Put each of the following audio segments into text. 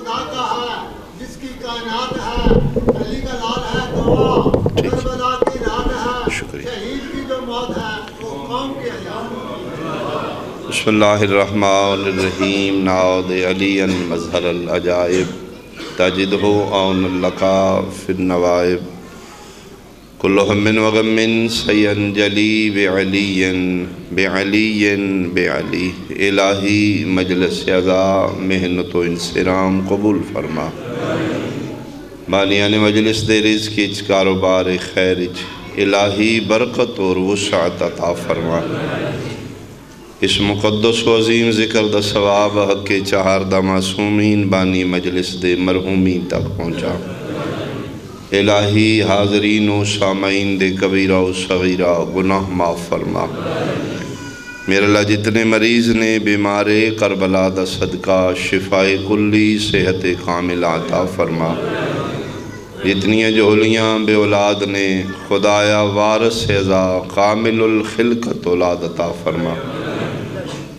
خدا کا ہے جس کی کائنات ہے، علی کا لال ہے گواہ، کربلا کی رات ہے، شہید کی جو موت ہے وہ قوم کی حیات۔ بسم اللہ الرحمن الرحیم۔ نعود علی مظہر العجائب، تجدہ عون لکا فی النوائب، کل ہم و غم سینجلی بعلی بعلی بعلی۔ الہی مجلس عزا محنت و انصرام قبول فرما، بانیان مجلس دے رزق اچ کاروبار خیر اچ الہی برکت اور وسعت عطا فرما۔ اس مقدس و عظیم ذکر دا ثواب حق کے چہار دا معصومین بانی مجلس دے مرحومین تک پہنچا۔ الہی حاضرین و سامعین دے کبیرہ و صغیرہ گناہ معاف فرما۔ میرے اللہ جتنے مریض نے بیمار کربلا دا صدقہ شفاء کلی صحت کامل عطا فرما۔ جتنی جولیاں بے اولاد نے خدایا وارث عزا کامل الخلقت اولاد عطا فرما۔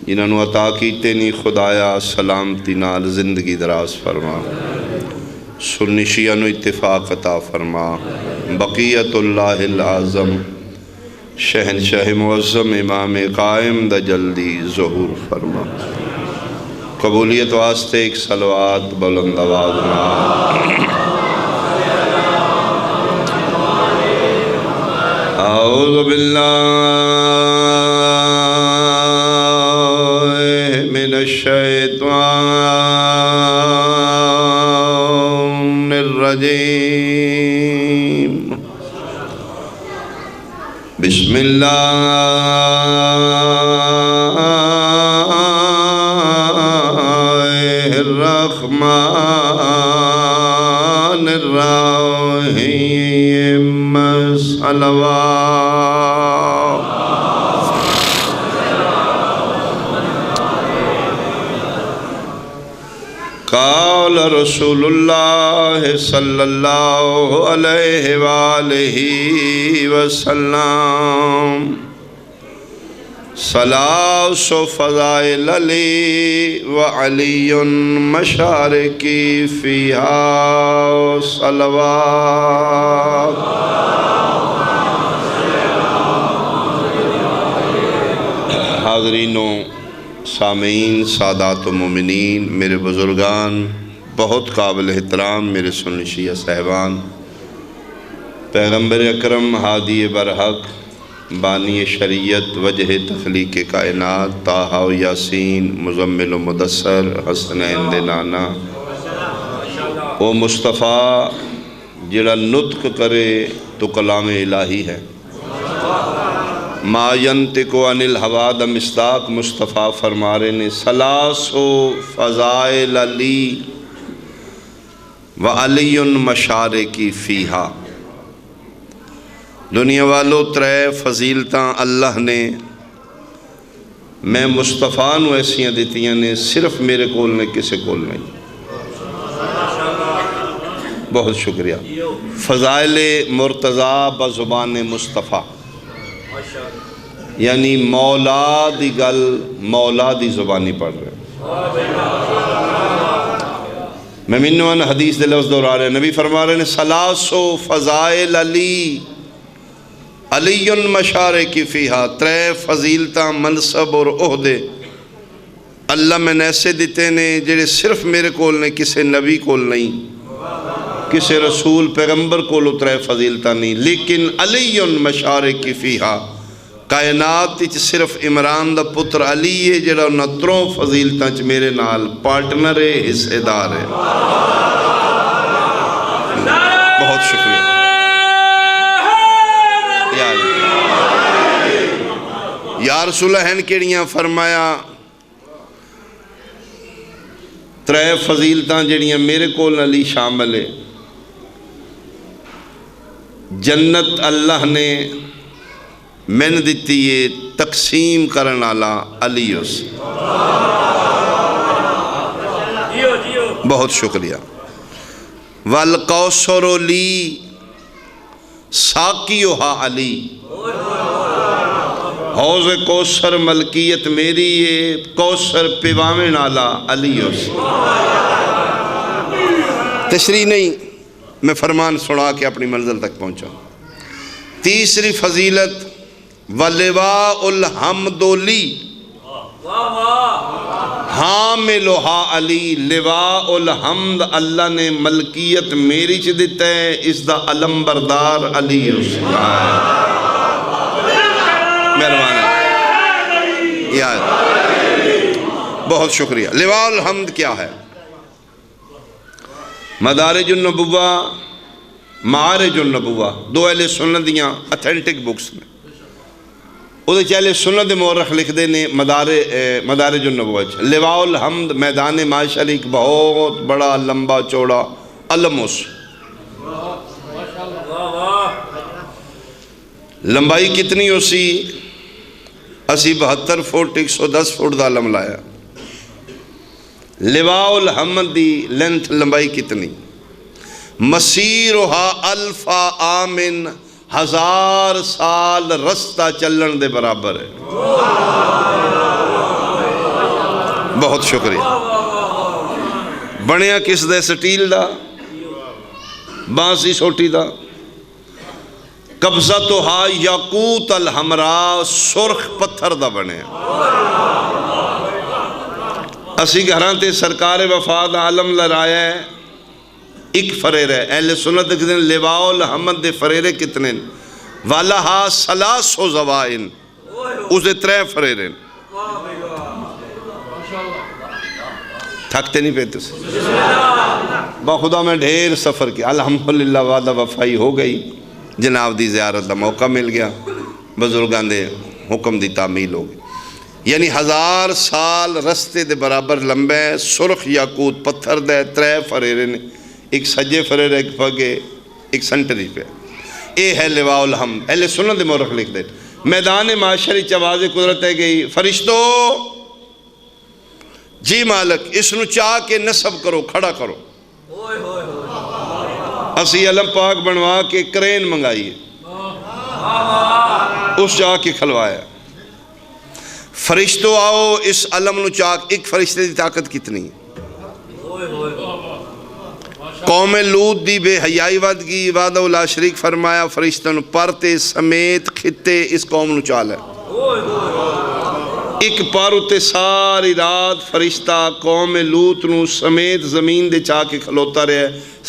جنہوں نے عطا کیتے نہیں خدایا سلامتی نال زندگی دراز فرما۔ سنی شیعہ نو اتفاق عطا فرما۔ بقیت اللہ العظم شہنشاہ معظم امام قائم دا جلدی ظہور فرما۔ قبولیت واسطے ایک صلوات بلند آواز میں۔ اعوذ باللہ من الشیطان الرجیم، بسم اللہ الرحمن الرحیم۔ صلوات۔ قال رسول اللہ صلی اللہ علیہ وآلہ وسلم، ثلاث فضائل علی وعلی مشارکی فیہا صلوات۔ حاضرینوں، سامعین، سادات و مومنین، میرے بزرگان، بہت قابل احترام میرے سنی شیعہ صاحبان، پیغمبر اکرم ہادی برحق بانی شریعت وجہ تخلیق کائنات طٰہٰ و یاسین مزمل و مدثر حسنین دے نانا او مصطفیٰ جڑا نطق کرے تو کلام الہی ہے۔ ما ینطق عن الہویٰ دا مصداق مصطفیٰ فرما رہے نے ثلاث فضائل علی و علی مشارکی فیہا۔ دنیا والو ترے فضیلتاں اللہ نے میں مصطفیٰ نو ایسیاں دیتیاں نے صرف میرے کول نے کسے کول نہیں۔ بہت شکریہ۔ فضائل مرتضیٰ بزبان مصطفیٰ، یعنی مولا دی گل مولا دی زبانی پڑھ رہے میں منوان حدیث دے لفظ دورا رہے ہیں۔ نبی فرما رہے ہیں ثلاث فضائل علی علی مشارکی فیہا، ترے فضیلتاں منصب اور عہدے اللہ میں ایسے دیتے نے جڑے صرف میرے کول نے، کسے نبی کول نہیں، کسے رسول پیغمبر کولو ترے فضیلتاں نہیں، لیکن علی مشارکی فیہا کائنات اچ صرف عمران دا پتر علی ہے جڑا انہاں تروں فضیلتاں چ میرے نال پارٹنر ہے، حصے دار ہے۔ بہت شکریہ۔ یا رسول اللہ کیڑیاں فرمایا ترے فضیلتاں جڑیاں میرے کول علی شامل ہے۔ جنت اللہ نے میں دیتی ہے تقسیم کرن والا علی اس۔ بہت شکریہ۔ والکوثر لی ساقیوہا علی، حوض کوثر ملکیت میری ہے، کوثر پیوامن والا علی اس۔ تشریح نہیں، میں فرمان سنا کے اپنی منزل تک پہنچا۔ تیسری فضیلت وَلِوَاءُ الْحَمْدُ لِي حاملُہا علی، لواء الحمد اللہ نے ملکیت میری چ دیتا ہے، اس دا علم بردار علی مہربان ہے یار، بہت شکریہ۔ لواء الحمد کیا ہے؟ مدارج النبوہ، معارج النبوہ، دو اہل سنت دیاں اتھینٹک بکس میں، وہ اہل سنت مورخ لکھ دے نے مدارج النبوہ۔ لواء الحمد میدان معاشر ایک بہت بڑا لمبا چوڑا علم، اس لمبائی کتنی اسی 72 فٹ 110 فٹ دا علم لایا۔ لواء الحمد دی لینتھ لمبائی کتنی؟ مسیرہا الف آمن، 1000 سال رستہ چلن دے برابر ہے۔ بہت شکریہ۔ بنیا کس دے؟ سٹیل دا، بانسی سوٹی دا۔ قبضتہا یاقوت الحمراء، سرخ پتھر دا بنیا۔ اسی گھران تے سرکار وفاد عالم لرایا ہے، ایک فریرہ ہے۔ اہل سنت کتنے؟ لواء الحمد دے فریرے کتنے؟ وَلَہَا ثَلَاثُ زَوَائِن، اسے 3 فریرے۔ تھکتے نہیں پیتے سے بخدا میں ڈھیر سفر کیا، الحمدللہ وعدہ وفائی ہو گئی، جناب دی زیارت دا موقع مل گیا، بزرگان دے حکم دی تعمیل ہو گئی۔ یعنی 1000 سال رستے دے برابر لمبے، سرخ یاقوت پتھر دے، 3 فریرے نے، ایک سجے فریرے، ایک پگے، ایک سنٹری پہ۔ اے ہے لواء الحمد۔ اہل سنت مورخ لکھ دے میدان معاشری چواز قدرت ہے گئی، فرشتو جی مالک اس نو چاہ کے نصب کرو، کھڑا کرو۔ اسی علم پاک بنوا کے کرین منگائیے، اس چاہ کے کھلوایا۔ فرشتو آؤ اس علم نو چاک۔ ایک فرشتے دی طاقت کتنی؟ قوم لوط دی بے حیائی ودگی، وعدہ لا شریک فرمایا، فرشتوں پرتے سمیت خطے اس قوم نو چال ہے۔ ایک پاروتے ساری رات فرشتہ قوم لوط نو سمیت زمین دے چاہ کے کھلوتا رہے،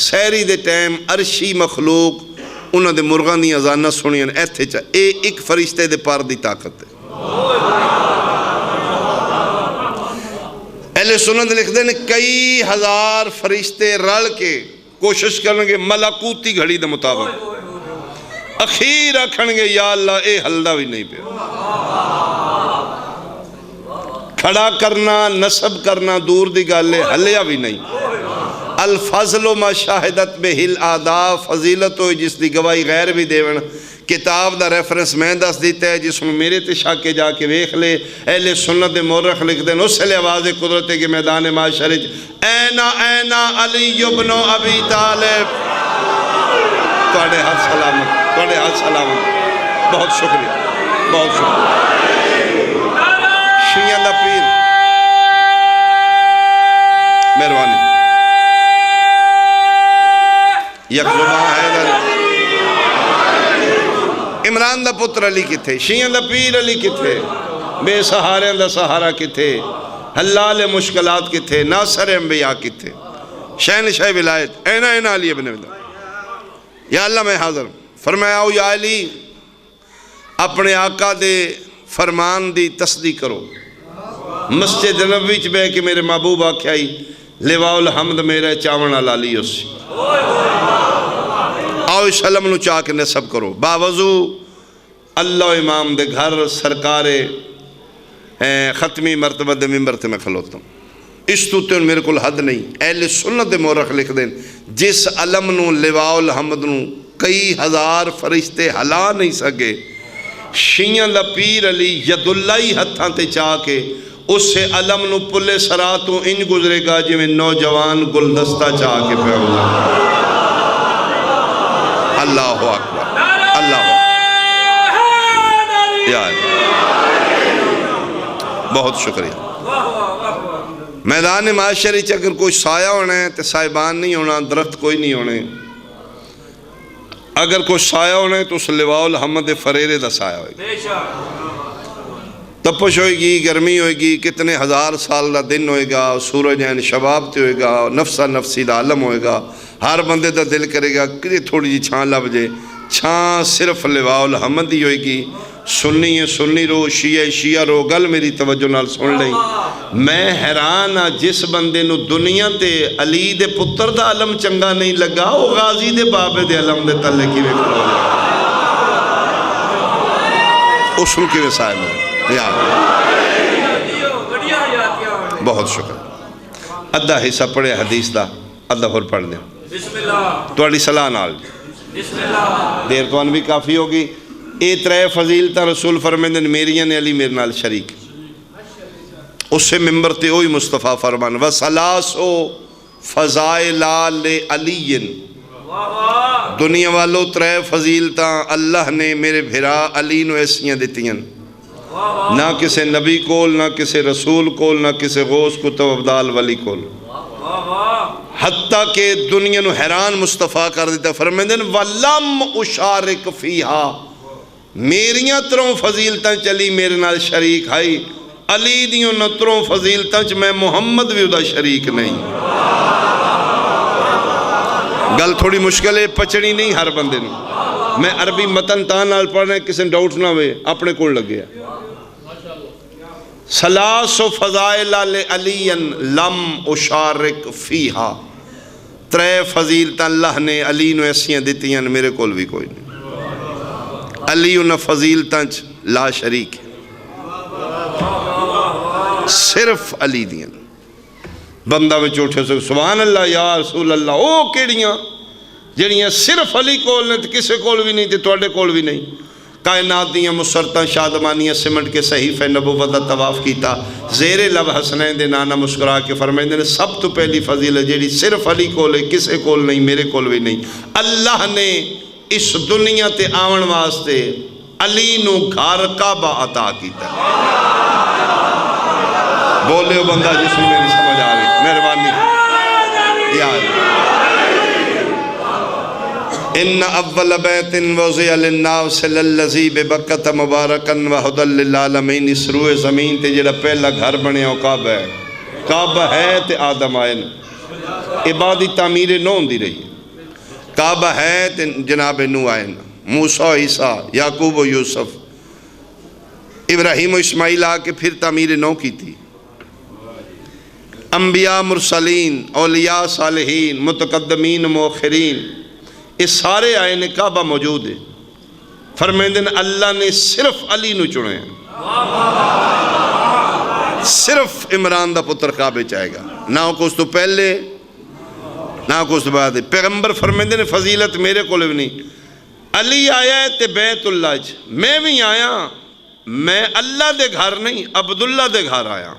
سیری دے ٹائم عرشی مخلوق انہاں دے مرغان دی اذانہ سنین ایتھے چاہ۔ اے ایک فرشتے دے پار دی طاقت ہے۔ اہل سنت لکھ دے نے کئی 1000 فرشتے رل کے کوشش کریں گے ملکوتی گھڑی دے مطابق، اخیر رکھن گے یا اللہ اے ہلدا بھی نہیں پہ، کھڑا کرنا نصب کرنا دور دی گالے ہلیا بھی نہیں۔ الفضل ما شاہدت بہل آداب، فضیلت ہوئی جس دی گواہی غیر بھی دیون۔ کتاب دا ریفرنس میں دس دیتا ہے جس میں میرے تشاہ کے جا کے ویکھ لے۔ اہل سنت مورخ لکھ دیں اس لئے آواز قدرت کے میدان معاشرے اینا اینا علی ابن ابی طالب۔ توڑے ہاتھ سلامت، توڑے ہاتھ سلامت، بہت شکریہ، بہت شکریہ۔ شیعہ دا پیر مہربانی، یک زبان حیدر، عمران دا پتر علی کتھے، شیعہ دا پیر علی کتھے، بے سہارے دا سہارا کتھے، حلال مشکلات کتھے، ناصر انبیاء کتھے، شہنشاہ ولایت اینا اینا علی ابن ابن۔ یا اللہ میں حاضر فرمایا او یا علی اپنے آقا دے فرمان دی تصدیق کرو۔ مسجد نبوی چ بے کہ میرے محبوب آکھائی لواء الحمد میرے چاونا لالی اسی، آؤ اس علم نو چاہ کے نصب کرو۔ باوضو اللہ امام دے گھر سرکار ختمی مرتبہ دے ممبر تے میں کھلوتا ہوں، اس تو تین میرے کل حد نہیں۔ اہل سنت دے مورخ لکھ دیں جس علم نو لواء الحمد نو کئی 1000 فرشتے ہلا نہیں سکے، شیعہ دا پیر علی ید اللہ ہتھاں تے چاہ کے اس سے علم نو پلے سراتوں انج گزرے گا جو میں نوجوان گلدستہ چاہ کے پہ اللہ اللہ اکبر، اللہ یا بہت شکریہ۔ میدان معاشر اگر کوئی سایہ ہونا ہے تو صاحبان نہیں ہونا، درخت کوئی نہیں ہونے. اگر کوئی سایہ ہونا ہے تو اس لواء الحمد فریرے دا سایہ ہوئے گا. تپش ہوئے گی، گرمی ہوئے گی، کتنے ہزار سال دا دن ہوئے گا، سورج این شباب تے ہوئے گا، نفسہ نفسی دا عالم ہوئے گا. ہر بندے دا دل کرے گا کہ تھوڑی جی چھان لب جے. چھان صرف لواء الحمد ہی ہوئے گی. سنی ہے سنی رو، شیعہ شیعہ رو. گل میری توجہ نال سن لیں. میں حیران ہاں جس بندے نو دنیا تے علی دے پتر دا علم چنگا نہیں لگا، وہ غازی دے بابے دے علم دے تلے کی وے کھلو گیا. اسن کی وسائل ہے. بہت شکر. ادھا حصہ پڑھے حدیث دا، ادھا پھر پڑھ دیں. تو اڑی صلاح نال دیر تو ان بھی کافی ہوگی. اے ترے فضیلتہ رسول فرمیندن میریاں نے علی میرے نال شریک. اس سے ممبر تے اوہی مصطفیٰ فرمان وَسَلَاسُ فَضَائِلَ لِعَلِيٍّ. دنیا والو ترے فضیلتہ اللہ نے میرے بھرا علی نو ایسیاں دیتیاں. نہ کسے نبی کول، نہ کسے رسول کول، نہ کسے غوث کتب عبدال ولی کول. حتیٰ کہ دنیا نو حیران مصطفیٰ کر دیتا. فرمیندن وَلَمْ اُشَارِكْ فِيهَا. میریاں تروں فضیلتاں چلی میرے نال شریک ہائی. علی دیوں نتروں فضیلتاں چ میں محمد بھی ادا شریک نہیں. گل تھوڑی مشکل ہے، پچڑی نہیں ہر بندے نو. میں عربی متن تاں نال پڑھنے کسی ڈاؤٹ نہ ہوئے، اپنے کول لگیا. ثلاث فضائل لعلی لم اشارک فیہا. ترے فضیلتاں اللہ نے علی نو ایسیاں دیتیاں میرے کول بھی کوئی نہیں. علی انہاں فضیلتاں لا شریک ہے، صرف علی دیاں. بندہ میں چوٹھے سے سبحان اللہ یا رسول اللہ. او کیڑیاں جڑیاں صرف علی کول نے کسے کول بھی نہیں تے توڑے کول بھی نہیں. کائنات دیاں مسرتاں شادمانیاں سمٹ کے صحیفہ نبوت دا طواف کیتا. زیر لب حسنین دے نانا مسکرا کے فرمائندے نے سب تو پہلی فضیلت جیڑی صرف علی کول ہے، کسے کول نہیں، میرے کول بھی نہیں. اللہ نے اس دنیا تے آون واسطے علی نو گھر کعبہ عطا کیتا. بولے ہو بندہ جس میں میری سمجھ آ رہی. مہربانی یاد ان اول بیت وضع للناس للذی ببکۃ مبارکا وہدی للعالمین. اس روئے زمین تے جڑا پہلا گھر بنیا وہ کعبہ ہے. کعبہ ہے تے آدم آئے نا. عبادی تعمیر نو ہوندی رہی. کعبہ ہے تے جناب نو آئے نا. موسیٰ عیسیٰ یعقوب و یوسف ابراہیم و اسماعیل آ کے پھر تعمیر نو کی تھی. انبیاء مرسلین اولیاء صالحین متقدمین مؤخرین اس سارے آئے نے کعبہ موجود ہے. فرمیندن اللہ نے صرف علی نو چنے ہیں. صرف عمران دا پتر کعبے چاہے گا، نہ کو اس تو پہلے نہ کو اس تو بعد. پیغمبر فرمیندن فضیلت میرے کو بھی نہیں. علی آیا ہے تے بیت اللہ چ. میں بھی آیا، میں اللہ دے گھر نہیں عبداللہ دے گھر آیا.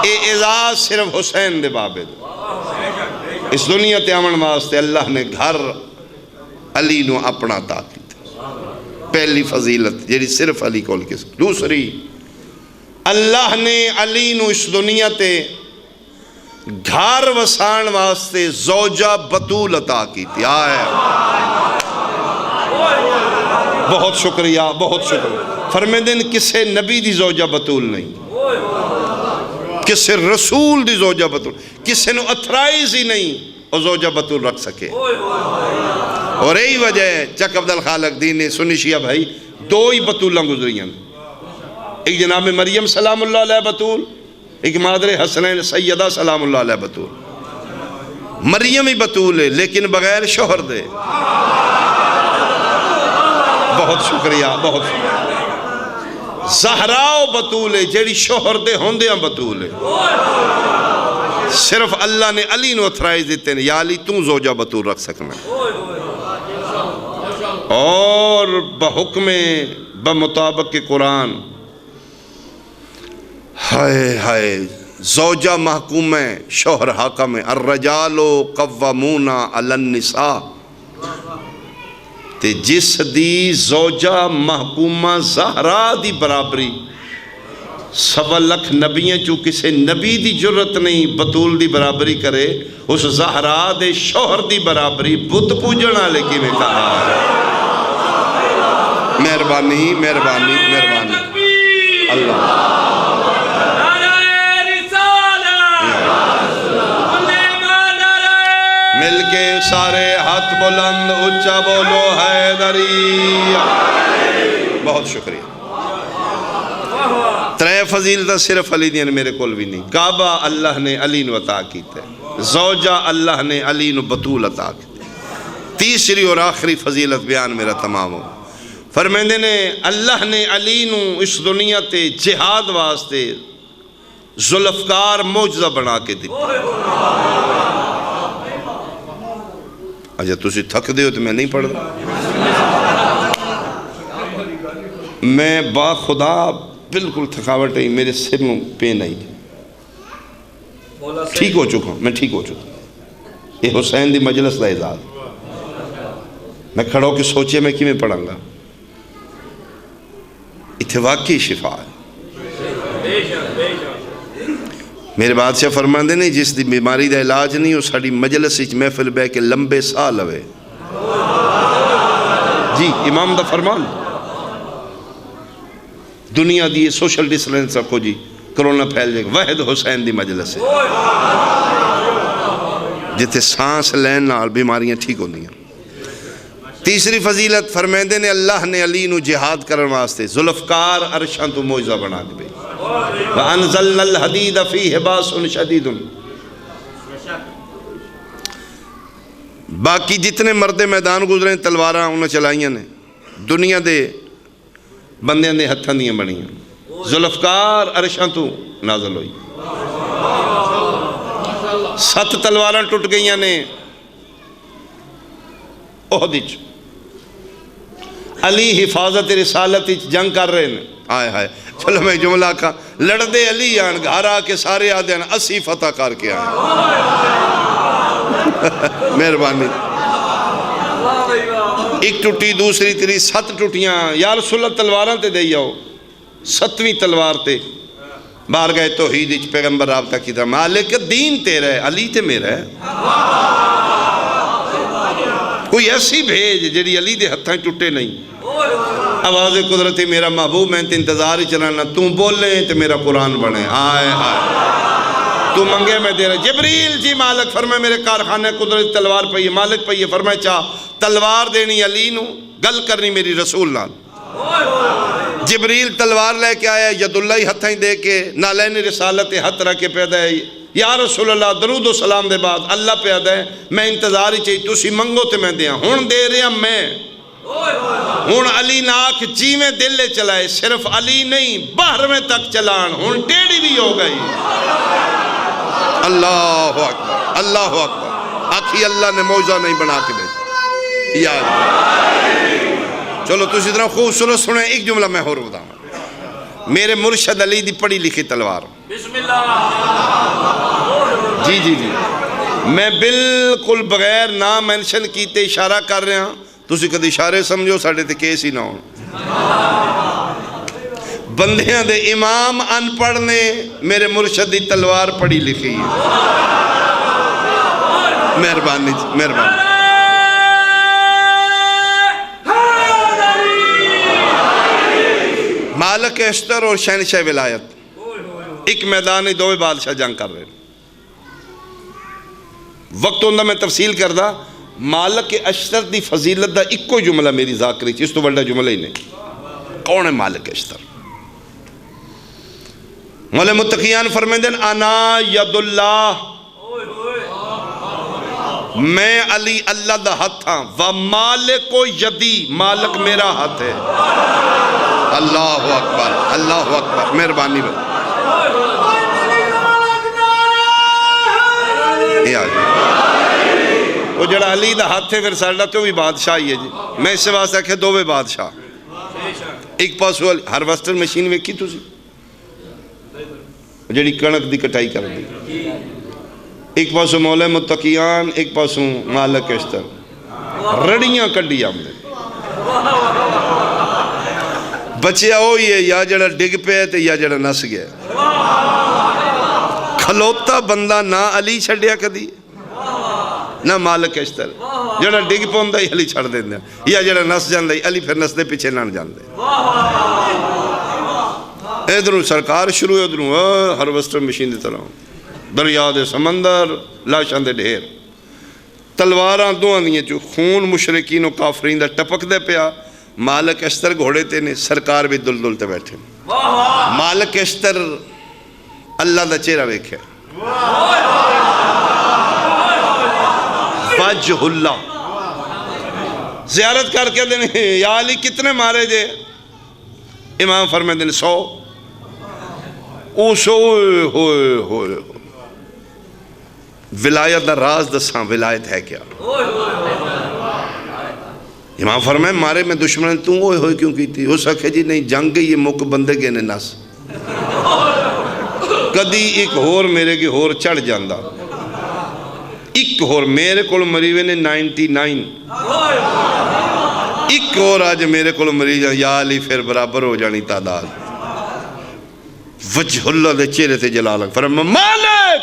اے اعزاز صرف حسین دے بابے دے. اس دنیا تے آمن واسطے اللہ نے گھر علی نو اپنا عطا کیتا. پہلی فضیلت جیڑی صرف علی کول کس. دوسری اللہ نے علی نو اس دنیا تے گھر وسان واسطے زوجہ بطول عطا کیتی. آئے بہت شکریہ، بہت شکریہ. فرمیندن کسے نبی دی زوجہ بطول نہیں، کسے رسول دی زوجہ بطول، کسے نو اتھرائز ہی نہیں اور زوجہ بطول رکھ سکے. اور یہی وجہ ہے چک عبد الخالق دین نے سنی شیعہ بھائی دو ہی بطولاں گزریاں. ایک جناب مریم سلام اللہ علیہ بطول، ایک مادر حسنین سیدہ سلام اللہ علیہ بطول. مریم ہی بطول ہے لیکن بغیر شوہر دے. بہت شکریہ، بہت شکریہ. زہراء بطول ہے جیڑی شوہر دے ہوندیاں بطول ہے. صرف اللہ نے علی نو اتھرائز دیتے ہیں یا علی تم زوجہ بطول رکھ سکنا. اور بحکم بمطابق قرآن ہائے ہائے زوجہ محکوم ہے، شوہر حاکم ہے. الرجال قوامون علی النساء. تے جس دی زوجہ محکومہ زہرا دی برابری سوا لکھ نبیاں چوں کسے نبی دی جرت نہیں بطول دی برابری کرے، اس زہرا دے شوہر دی برابری بت پوجن والے کی میں کہا ہے۔ مہربانی مہربانی مہربانی اللہ مل کے سارے ہاتھ بلند اچھا بولو حیدری۔ بہت شکریہ۔ ترے فضیلتہ صرف علی دیاں میرے کول بھی نہیں۔ کعبہ اللہ نے علی نو عطا کیتا ہے، زوجہ اللہ نے علی نو بطول عطا کیتا ہے۔ تیسری اور آخری فضیلت بیان میرا تمام ہو، فرمیندے نے اللہ نے علی نو اس دنیا تے جہاد واسطے ذوالفقار معجزہ بنا کے دی۔ اچھا تسی تھک دے ہو تو میں نہیں پڑھ رہا، میں با خدا بالکل تھکاوٹ ہے، میرے سر میں پین آئی، ٹھیک ہو چکا ہوں، میں ٹھیک ہو چکا ہوں۔ یہ حسین دی مجلس دا اعزاز، میں کھڑا ہو کے سوچے میں کی میں پڑھاں گا، اتھے واقعی شفا ہے۔ میرے بادشاہ فرماندے نہیں جس دی بیماری دا علاج نہیں، اس ساڑی مجلس اچ محفل بے کے لمبے سال ہوئے۔ جی امام دا فرمان، دنیا دی سوشل ڈسٹنس رکھو جی، کرونا پھیل جائے گا، واحد حسین دی مجلس ہے جتے سانس لین نال بیماریاں ٹھیک ہوندی ہیں۔ تیسری فضیلت فرمیندے نے اللہ نے علی نو جہاد کرن واسطے ذوالفقار عرشاں تو معجزہ بنا کے بھیجا۔ وَأَنزَلْنَا الْحَدِيدَ فِيهِ بَأْسٌ شَدِيدٌ۔ باقی جتنے مرد میدان گزرے تلواراں انہیں چلائیاں نے، دنیا دے بندیاں دے ہتھاں دیاں بنیاں، ذوالفقار عرشاں تو نازل ہوئی۔ 7 تلواراں ٹوٹ گئیاں نے احد وچ، علی حفاظت رسالت جنگ کر رہے ہیں۔ آئے ہائے چلو میں جملہ کا لڑ دے علی آن گھر آ کے سارے آدھے آن اسی فتح کر کے آئے۔ مہربانی، ایک ٹوٹی دوسری تیری 7 ٹوٹیاں، یا رسول اللہ تلواراں تے دے جاؤ، 7ویں تلوار تے بارگاہ توحید وچ پیغمبر رابطہ کی تھا، مالک دین تیرا ہے، علی تے میرا ہے۔ کوئی ایسی بھیج جڑی علی دے ہتھاں ٹوٹے نہیں۔ آواز قدرتی میرا محبوب میں انتظار ہی چلانا، تم بولے تو میرا قرآن بنے۔ آئے آئے تو منگے میں دے رہا، جبریل جی مالک فرمائے میرے کارخانے قدرت تلوار پہیے، مالک پہیے، فرمائے چاہ تلوار دینی علی نو، گل کرنی میری رسول نال۔ جبریل تلوار لے کے آیا، ید اللہ ہتھائیں دے کے نالین رسالت ہتھ رکھ کے پیدا ہے، یا رسول اللہ درود و سلام دے بعد اللہ پیدا ہے، میں انتظار ہی چاہیے تسی منگو تے میں دیاں، ہون دے رہا میں ہون علی ناک جی میں دل لے چلائے، صرف علی نہیں باہر میں تک چلان، ہون ٹیڑی بھی ہو گئی۔ اللہ اکبر اللہ اکبر، آکھی اللہ نے موجزہ نہیں بنا کے دے یاد۔ چلو تسی اتنا خوبصورت سنیں، ایک جملہ میں ہو رہا ہوں، میرے مرشد علی دی پڑھی لکھی تلوار، بسم اللہ جی جی جی میں بالکل بغیر نام مینشن کیتے اشارہ کر رہا ہوں، تسی کدی اشارے سمجھو ساڑھے تے کیس ہی نہ ہو۔ بندیاں دے امام ان پڑھ نے میرے مرشد دی تلوار پڑھی لکھی ہے۔ مہربانی مہربانی۔ مالک اشتر اور شہنشاہ ولایت، ایک میدان دوے بادشاہ جنگ کر رہے ہیں، وقت ہوندہ میں تفصیل کردہ، مالک اشتر دی فضیلت دا ایک کوئی جملہ میری ذاکری چیز تو بڑا جملہ ہی نہیں۔ کون ہے مالک اشتر؟ مولا متقیان فرمیندن انا ید اللہ، میں علی اللہ دا ہاتھ ہاں، و مالک و یدی، مالک میرا ہاتھ ہے۔ اللہ اکبر اللہ اکبر، مہربانی بھائی یہ آج وہ جڑا علی دا ہاتھ ہے پھر ساڑھا تو بھی بادشاہ ہی ہے جی۔ میں اس سے واسطہ کہ دووے بادشاہ، ایک پاسو ہارویسٹر مشین ویکھی تسی جڑی کنک دی کٹائی کر دی، ایک پاسو مولا متقیان، ایک پاسو مالک اشتر، رڑیاں کڈی آمدے بچیا ہوئی ہے یا جڑا ڈگ پہ تے یا جڑا نس گیا. کھلوتا بندہ نہ علی چھڑیا کدی نہ مالک اشتر. جڑا ڈگ پوندا ہی علی چھڑ دیندے یا جڑا نس جاندا ہی علی پھر نس دے پیچھے نہ جاندے. ادھروں سرکار شروع ہے ادھروں ہارویسٹر مشین دی طرح دریا دے سمندر لاشاں دے ڈھیر تلواراں دوہاں دیاں چوں خون مشرکین و کافرین دا ٹپک دے پیا. مالک اشتر گھوڑے تے نے سرکار بھی دل دل تے بیٹھے. مالک اشتر اللہ دا چہرہ ویکھے وجہ اللہ زیارت کر کے دینے یا علی کتنے مارے جے. امام فرمائے دینے 100. او سو ہوئے ہوئے ولایت دا راز دساں ولایت ہے کیا. امام فرمائے مارے میں دشمن توں ہوئے ہوئے کیوں کی تھی. ہو سکے جی نہیں جنگ گئی یہ موقع بندے گئے نے نس کدی ایک ہور میرے کی ہور چڑھ جاندہ. ایک ہور میرے کول مریوے نے 99 ایک اور آج میرے کول مریض یا علی پھر برابر ہو جانی تعداد. وجہ اللہ دے چہرے تے جلال فرمایا مالک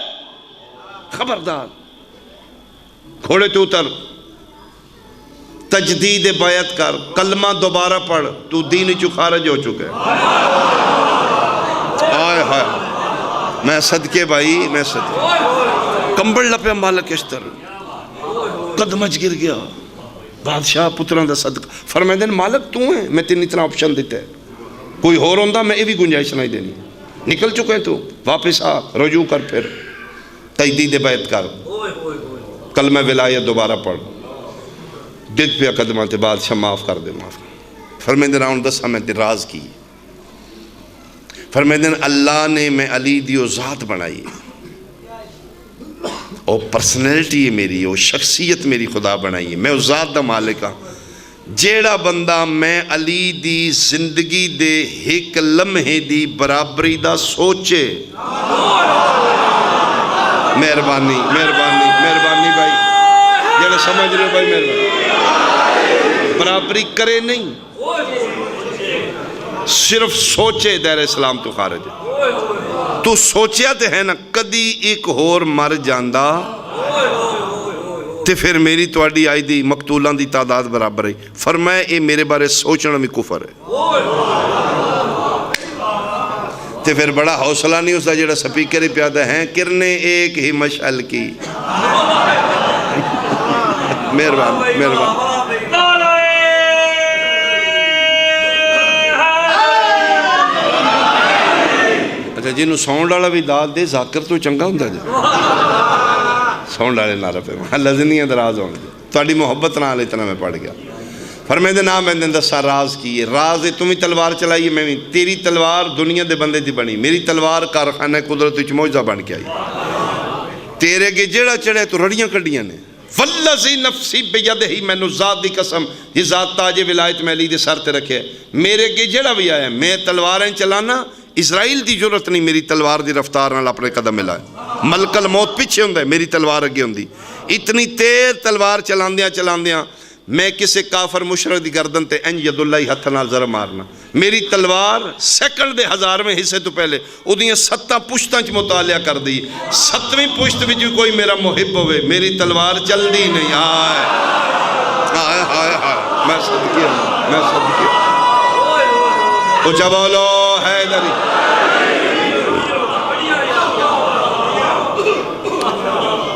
خبردار گھوڑے تو اتر تجدید بیعت کر کلمہ دوبارہ پڑھ تو دین چو خارج ہو چکے. آئے ہائے میں صدقے بھائی میں صدقے کمبل لپے مالک اشتر قدمج گر گیا. بادشاہ پتران دا صدقہ فرمائے دین مالک تو ہیں میں تین اتنا آپشن دیتے ہیں کوئی ہو روندہ میں بھی گنجائش نہیں دینی. نکل چکے ہیں تو واپس آ رجوع کر پھر تجدید بیعت کر کلمہ ولایت دوبارہ پڑھ. ڈگ پیا قدمہ تے بادشاہ معاف کر دے معاف. فرمائے دین آؤں دس ہمیں تے راز کی. فرمائے دین اللہ نے میں علی دیو ذات بنائی او پرسنلٹی ہے میری او شخصیت میری خدا بنائی ہے. میں اس ذات دا مالک ہاں. جیڑا بندہ میں علی دی زندگی دے ایک لمحے دی برابری دا سوچے. مہربانی مہربانی مہربانی بھائی جیڑا سمجھ رہے بھائی مہربانی برابری کرے نہیں صرف سوچے دائر اسلام تو خارج ہے. تو سوچیا تے ہے نا کدی ایک ہور مر جاندہ تے پھر میری توڑی آئی دی مقتولان دی تعداد برابر ہے. فرمائے اے میرے بارے سوچنا میں کفر ہے. تے پھر بڑا حوصلہ نہیں اس دا جڑا سپیکر ہی پیادہ ہیں کرنے ایک ہی مشعل کی. مہربان مہربان اچھا جنہوں ساؤنڈ والا بھی داد دے ذاکر تو چنگا ہوں دا جا ساؤنڈ والے نعرہ پہ لذنی دراز ہوں گے تھوڑی محبت نہ آلے اتنا میں پڑھ گیا. فرمائے دے نام میں دسا راز کی ہے. راز ہے تمہیں تلوار چلائی میں تیری تلوار دنیا دے بندے دی بنی. میری تلوار کارخانہ قدرت وچ موجزہ بن کے آئی. تیرے کے جڑا چڑھے تو رڑیاں کڑیاں نے. والذی نفسی بیدہی میں نے ذات دی قسم یہ ذات تاج ولایت میں علی دے سر تے رکھے. میرے کے جڑا بھی آیا میں تلواریں چلانا اسرائیل دی ضرورت نہیں. میری تلوار دی رفتار نال اپنے قدم ملائے. ملک الموت پیچھے ہوندہ ہے میری تلوار اگے ہوندی. اتنی تیر تلوار چلاندیاں میں کسے کافر مشرک دی گردن تے انج ید اللہ ہتھ نال ذرا مارنا. میری تلوار سیکنڈ دے 1000ویں حصے تو پہلے ادھیاں 7 پشتاں چ مطالعہ کر دی. 7ویں پشت وچ کوئی میرا محب ہوئے میری تلوار چل دی نہیں. آئے آئے آئے آئے میں صدقی ہوں میں صدقی ہوں. اچھا بولو حیدری.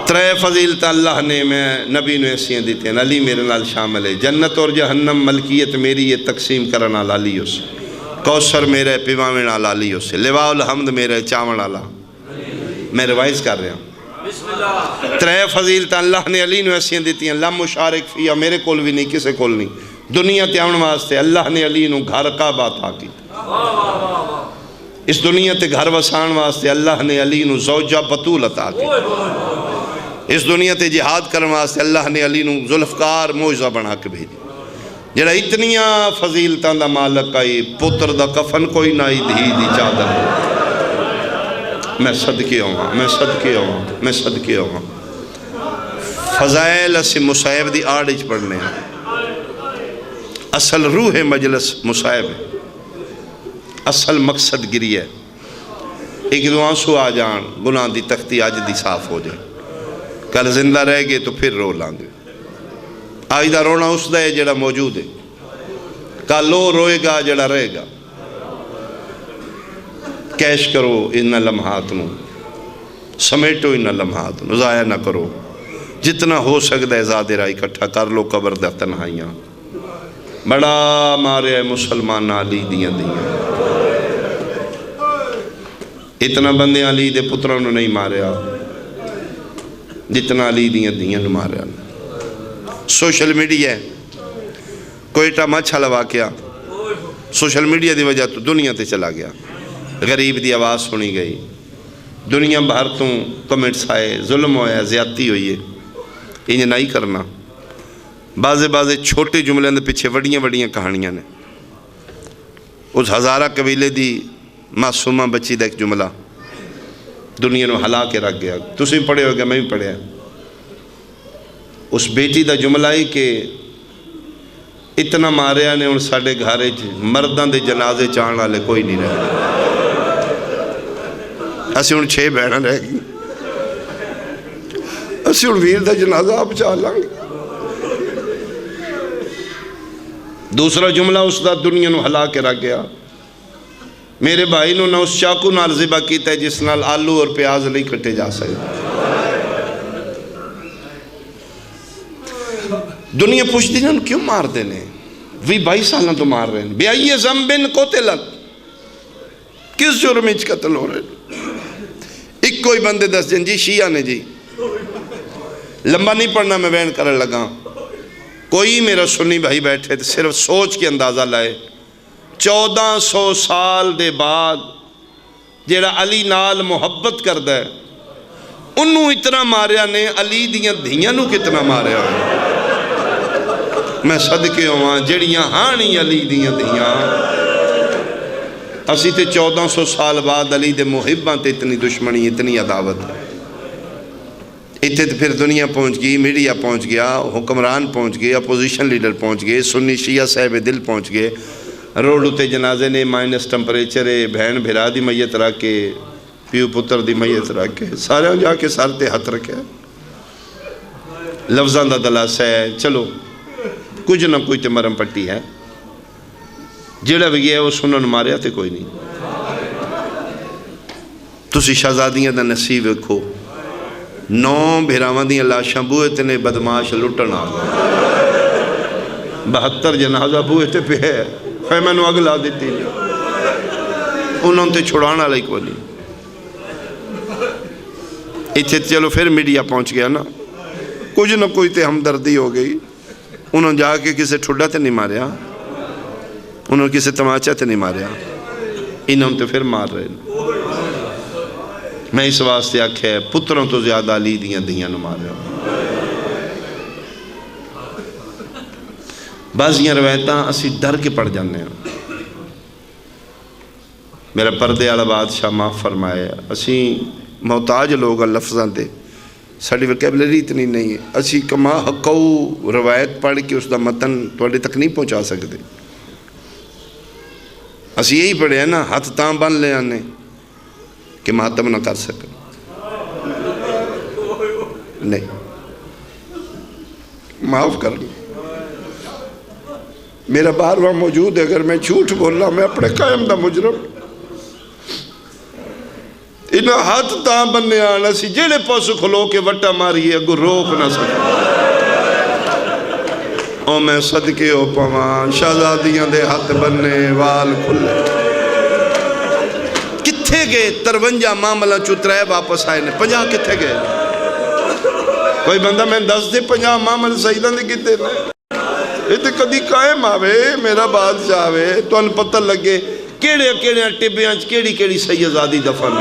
ترے فضیلت اللہ نے میں نبی نے ایسیاں دیتے ہیں. علی میرے نال شامل ہے. جنت اور جہنم ملکیت میری یہ تقسیم کرنا لالی ہو سے. کوثر میرے پیواویں نال لالی ہو سے. لواء الحمد میرے چاون والا. میں روائز کر رہا ہوں. ترے فضیلت اللہ نے علی نے ایسیاں دیتی ہیں. لم مشارک فیا میرے کول بھی نہیں کسے کول نہیں. دنیا تے آن واسطے اللہ نے علی نو گھر کا بات آکی. اس دنیا تے گھر وسان واسطے اللہ نے علی نو زوجہ بطول عطا کی. اس دنیا تے جہاد کرن واسطے اللہ نے علی نو ذوالفقار معجزہ بنا کے بھیجی. جڑا اتنیاں فضیلتاں دا مالک آئی پتر دا کفن کوئی نائی دھی دی چادر. میں صدقے ہوں میں صدقے ہوں میں صدقے ہوں. فضائل سے مصائب دی آڑج پڑھنے ہیں. اصل روح مجلس مصائب ہے. اصل مقصد گری ہے ایک دو آنسو آ جان گناہ دی تختی آج دی صاف ہو جائے کل زندہ رہ گئے تو پھر رو لیں گے آج دا رونا اس دا ہے جڑا موجود ہے کل لو روئے گا جڑا رہے گا کیش کرو ان لمحات نو سمیٹو ان لمحات نو ضائع نہ کرو جتنا ہو سکتا ہے زیادہ راہ اکٹھا کر لو قبر دا تنہائیاں بڑا مارے مسلمان علی دیاں اتنا بندے علی دے پتروں نے نہیں ماریا جتنا علی دیاں ماریا سوشل میڈیا ہے کوئٹہ مچھل واقعہ سوشل میڈیا دی وجہ تو دنیا تے چلا گیا غریب دی آواز سنی گئی دنیا باہر تو کمنٹس آئے ظلم ہویا زیادتی ہوئی ہے انہیں نہیں کرنا بعضے چھوٹے جملے اندر پیچھے وڑیاں کہانیاں نے اس ہزارہ قبیلے دی معصومہ بچی دا ایک جملہ دنیا نو ہلا کے رکھ گیا تسی پڑھے ہو گیا میں بھی پڑھیا اس بیٹی دا جملہ ہی کہ اتنا ماریا نے ان ساڑھے گھارے مردان دے جنازے چاہن والے کوئی نہیں رہے اسی ان 6 بہناں رہ گئی اسی ان ویر دا جنازہ آپ چاہ لیں گے دوسرا جملہ اس دا دنیا نو ہلا کے رکھ گیا میرے بھائی نو نہ اس چاقو نال ذبح کیتا ہے جس نال آلو اور پیاز نہیں کٹے جا سکتے دنیا پوچھتی ہیں کیوں مار دینے وی 22 سالوں تو مار رہے ہیں بے آئیے زمبن قتلت کس جرم اچ قتل ہو رہے ہیں ایک کوئی بندے دس دن جی شیعہ نے جی لمبا نہیں پڑھنا میں بیان کرنے لگا کوئی میرا سنی بھائی بیٹھے تھے صرف سوچ کے اندازہ لائے 1400 سال دے بعد جیڑا علی نال محبت کردہ ہے انہوں اتنا ماریا نے علی دیاں دھیاں نو کتنا ماریا ہے میں صدقے ہوا جڑیاں ہانی علی دیاں دھیاں اسی تے 1400 سال بعد علی دے محباں تے اتنی دشمنی اتنی عداوت ہے اتنے تو پھر دنیا پہنچ گئی میڈیا پہنچ گیا حکمران پہنچ گئے اپوزیشن لیڈر پہنچ گئے سنی شیعہ صاحب دل پہنچ گئے روڈ اتے جنازے نے مائنس ٹمپریچر ہے بہن بھرا دی میت رکھ کے پیو پتر دی میت رکھ کے سارے جا کے سر تے ہاتھ رکھے لفظاں دا دلاسہ ہے چلو کچھ نہ کوئی تے مرم پٹی ہے جڑا بھی گیا وہ سنن ماریا تے کوئی نہیں تسی شہزادیاں دا نصیب ویکھو 9 بھیراواں دیاں لاشاں بوئے تے نے بدماش لٹن آ گئے 72 جنازہ بوئے تے پہ ہے خیمہ نو اگلا دیتی انہوں تے چھڑانا لئی کو نہیں اتھے چلو پھر میڈیا پہنچ گیا نا کچھ نہ کوئی تے ہمدردی ہو گئی انہوں جا کے کسے ٹھڈا تے نہیں ماریا انہوں کسے تماچا تے نہیں ماریا انہوں تے پھر مار رہے میں اس واسطے آکھے پتروں تو زیادہ علی دیاں نو ماریا بعضیاں روایتاں اسی ڈر کے پڑھ جانے ہیں میرا پردے والا بادشاہ معاف فرمائے اسی محتاج لوگ لفظاں دے ساڑی ویکیبلری اتنی نہیں ہے اسی کما حقو روایت پڑھ کے اس دا متن توڑے تک نہیں پہنچا سکتے اسی یہی پڑھے ہیں نا ہاتھ تاں بن لے آنے کہ ماتم نہ کر سکے نہیں معاف کر لیں میرا بارواں موجود ہے اگر میں جھوٹ بول رہا میں اپنے قائم دا مجرم انہاں ہاتھ تاں بننے آنا سی جیڑے پاس کھلو کے وٹا ماری ہے اگر روک نہ سکتا او میں صدقے ہو پوان شہزادیاں دے ہاتھ بننے وال کھلے کتھے گئے 53 معاملہ چترائے واپس آئے نے 50 کتھے گئے کوئی بندہ میں 10 دے 50 معاملہ سیدان دے کتے نے یہ تو کدی قائم آوے میرا بادشاہ آوے تو ان پتہ لگے کیڑے ٹبیاں کیڑی سیدزادی دفن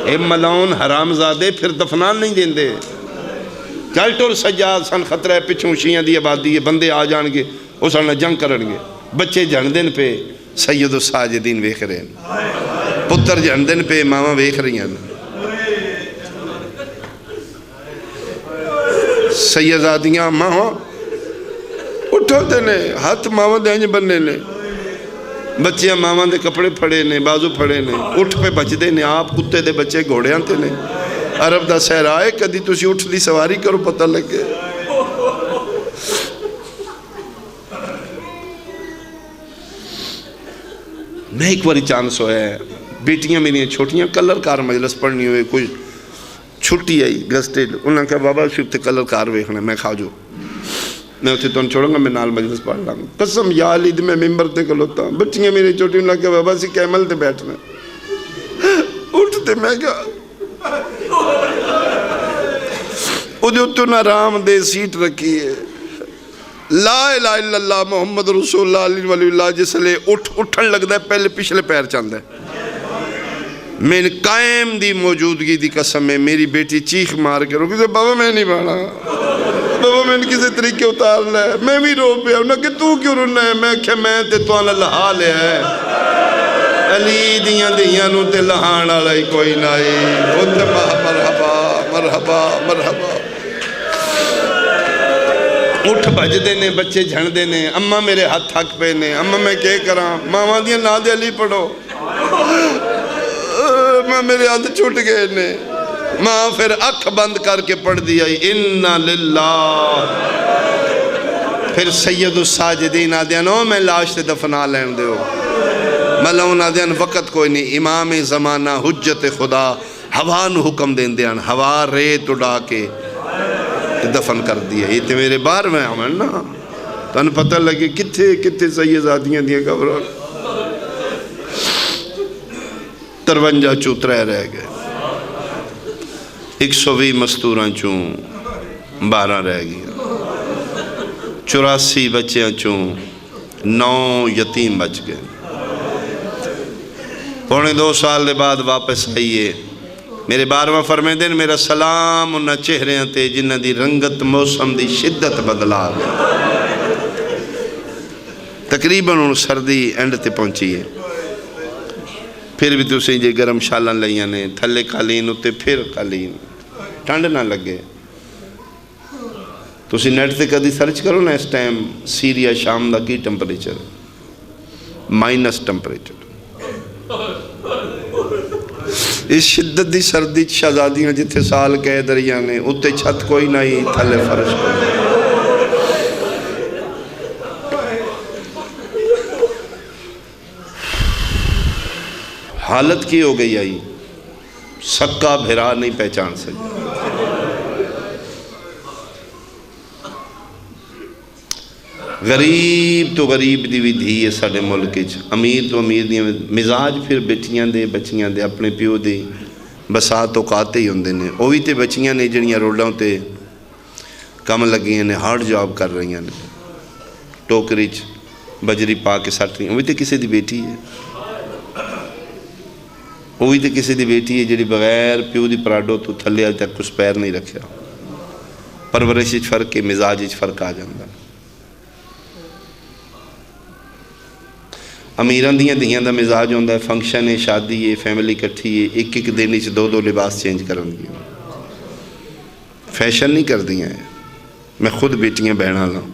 اے ملعون حرام زادے پھر دفنان نہیں دین دے چل ٹور سجاد سن خطرہ ہے پچھوں شیعہ دی آبادی ہے بندے آ جان گے اس نے جنگ کرن گے بچے جن دن پہ سید و ساجدین ویکھ رہے ہیں پتر جن دن پہ ماما ویکھ رہی ہیں سیدزادیاں ماما اٹھو دینے ہاتھ ماما دینج بننے نے بچیاں ماواں دے کپڑے پھڑے نے، بازو پھڑے نے، اٹھ پہ بچدے نے، آپ کتے دے بچے گھوڑیاں تے نے۔ عرب دا صحرا ہے، کدی تسی اٹھ دی سواری کرو پتہ لگے۔ میں ایک باری چانس ہویا ہے، بیٹیاں میری چھوٹیاں کلر کار مجلس پڑھنی ہوئے، کوئی چھٹی آئی گسٹڈ، انہوں نے کہا بابا شیف تے کلر کار ویکھنا، میں کھا جو میں اتنے تو چھوڑوں گا، میں نال مجلس پڑھ لوں گا۔ قسم یا علی میں ممبر تے کھلوتا ہوں، بچیاں میری چھوٹی انہوں نے کہا بابا سی کیمل تے بیٹھنا، اٹھتے میں کہا ادھے اتنا آرام دے سیٹ رکھی ہے، لا الہ الا اللہ محمد رسول اللہ علیہ ولی اللہ، جس لئے اٹھن لگ دا ہے پہلے پچھلے پیر چاند ہے۔ میں نے قائم دی موجودگی دی قسم ہے، میری بیٹی چیخ مار کے روکی، بابا میں نہیں بانا، بابا میں نے کسی طریقے اتار لے، میں بھی رو پیا، انہوں نے کہا تو کیوں رونا ہے؟ میں کہا میں تے تو آنا لہا لے ہے، علی دیاں دیاں نو تے لہان آلائی کوئی نائی، ہوتے مرحبا مرحبا مرحبا۔ اٹھ بج دینے، بچے جھڑ دینے، اممہ میرے ہاتھ تھک پہ نے، اممہ میں کہے کراں، ماں دیاں ناد علی پڑھو، ماں میرے ہاتھ چھوٹ گئے نے، ماں پھر اکھ بند کر کے پڑھ دیا اِنَّا لِلَّهِ، پھر سید الساجدین آدھیاں نو میں لاش تے دفنا لین دے ہو، ملون آدھیاں وقت کوئی نہیں، امام زمانہ حجت خدا ہوا نو حکم دین دیاں، ہوا ریت اڑا کے دفن کر دیا۔ یہ تے میرے بار میں عمل نا، تو انہیں پتہ لگے کتھے سیدزادیاں دیاں قبروں 53 چوترے رہ گئے، 120 مستوراں چوں 12 رہ گیا، 84 بچیاں چوں 9 یتیم بچ گئے۔ پونے 2 سال دے بعد واپس آئیے، میرے 12واں فرمائے دن میرا سلام انہاں چہریاں تے جنہ دی رنگت موسم دی شدت بدلا گیا۔ تقریباً انہوں سردی اینڈ تے پہنچی ہے، پھر بھی تو سہی جے گرم شالان لئیاں نے، تھلے قالین اتے پھر قالین، ٹھنڈ نہ لگے۔ تو اسی نیٹ تے کدی سرچ کرو نا اس ٹائم سیریا شام دا کی ٹمپریچر، مائنس ٹمپریچر۔ اس شدت دی سردی شہزادیاں جتھے سال کہہ دریاں نے، اتے چھت کوئی نہیں، تھلے فرش کوئی نہیں۔ حالت کی ہو گئی آئی، سکا بھرا نہیں پہچان سکے۔ غریب تو غریب دی بھی دھی ہے ساڑھے ملکیچ، امیر تو امیر دی مزاج پھر بیٹیاں دے بچیاں دے اپنے پیو دے بسات اوقاتے ہی ہوندے نے، اوہی تے بچیاں نے جڑیاں روڈاں تے کم لگیاں نے، ہارڈ جاب کر رہی ہیں، ٹوکریچ بجری پا کے سٹ رہی ہیں، اوہی تے کسی دی بیٹی ہے، اوہی تے کسی دی بیٹی ہے جڑی بغیر پیو دی پراڈو تو تھلے آج تک کچھ پیر نہیں رکھیا، پرورشی فرق کے مزاج فرق آ جاندہ۔ امیران دیاں دیاں دا مزاج ہوندہ ہے، فنکشن ہے، شادی ہے، فیملی کٹھی ہے، ایک دن اچھ 2 لباس چینج کرن گی، فیشن نہیں کر دیا ہے۔ میں خود بیٹیاں بہنا لاں،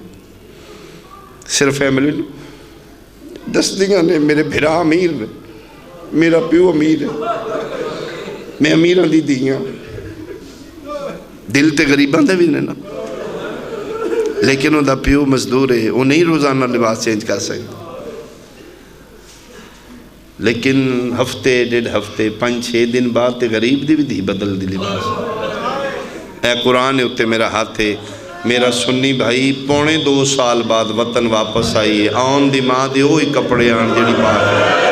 صرف فیملی 10 دیاں نے، میرے بھرا امیر نے، میرا پیو امیر ہے، میں امیران دی دیاں، دل تے غریبان دے بھی نہیں نا، لیکن وہ دا پیو مزدور ہے، وہ نہیں روزانہ لباس چینج کر سکتے، لیکن ہفتے 1.5 ہفتے 5-6 دن بعد تے غریب دی بھی دی بدل دی لباس۔ اے قرآن اتے میرا ہاتھ ہے، میرا سنی بھائی پونے 2 سال بعد وطن واپس آئی ہے، آن دی ماں دے ہوئی کپڑے آن جڑی پاک ہے۔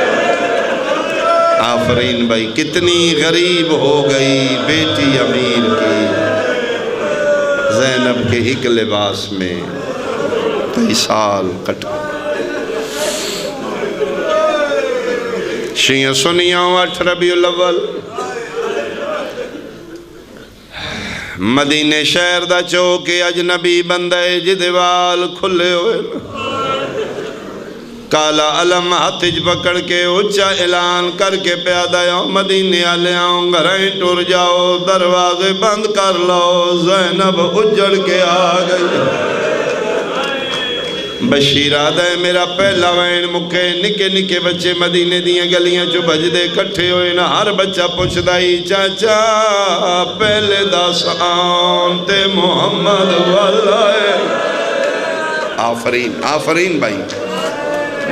آفرین بھائی کتنی غریب ہو گئی بیٹی امیر کی، زینب کے ایک لباس میں کئی سال کٹ گئے۔ شیعہ سنیاں 8 ربیع الاول مدینے شہر دا چوکے اجنبی بندے جدوال کھلے ہوئے، کالا علم ہاتھ پکڑ کے اچھا اعلان کر کے پیادہ آؤ، مدینے آلے آؤ، گھریں ٹور جاؤ، دروازے بند کر لو۔ زینب اجڑ کے آ گئی، بشیرہ دے میرا پہلا وین مکے نکے نکے بچے مدینے دیاں گلیاں جو بجدے کٹھے ہوئے نا ہر بچہ پوچھ دائی چاچا پہلے دس آن تے محمد والا ہے آفرین بھائی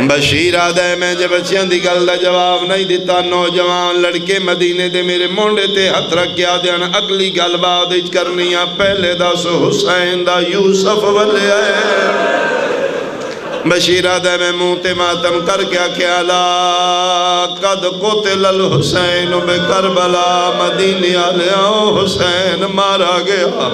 بشیرہ دے میں جب بچیاں دی گل دا جواب نہیں دیتا نوجوان لڑکے مدینے دے میرے مونڈے تے ہتھ رکھیا دیاں اگلی گل بعد اچ کرنیاں پہلے دس حسین دا یوسف والے ہے بشیرہ دے میں موتے ماتم کر کیا خیالا قد قتل الحسین بے کربلا مدینی آلیاں حسین مارا گیا